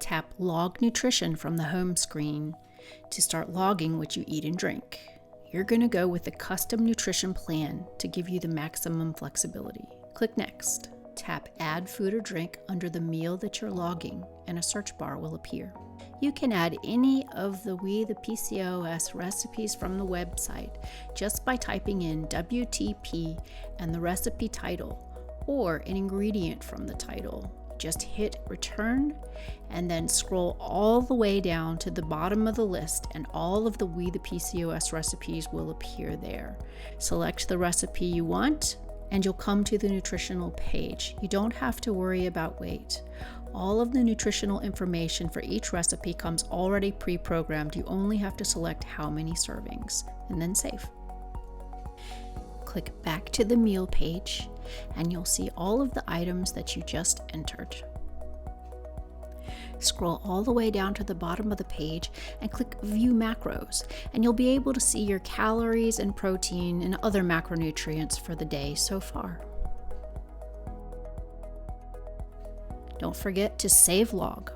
tap Log Nutrition from the home screen to start logging what you eat and drink. You're going to go with the custom nutrition plan to give you the maximum flexibility. Click Next. Tap Add Food or Drink under the meal that you're logging, and a search bar will appear. You can add any of the We the PCOS recipes from the website just by typing in WTP and the recipe title, or an ingredient from the title. Just hit return and then scroll all the way down to the bottom of the list, and all of the We the PCOS recipes will appear there. Select the recipe you want and you'll come to the nutritional page. You don't have to worry about weight. All of the nutritional information for each recipe comes already pre-programmed. You only have to select how many servings and then save. Click back to the meal page and you'll see all of the items that you just entered. Scroll all the way down to the bottom of the page and click View Macros, and you'll be able to see your calories and protein and other macronutrients for the day so far. Don't forget to save log.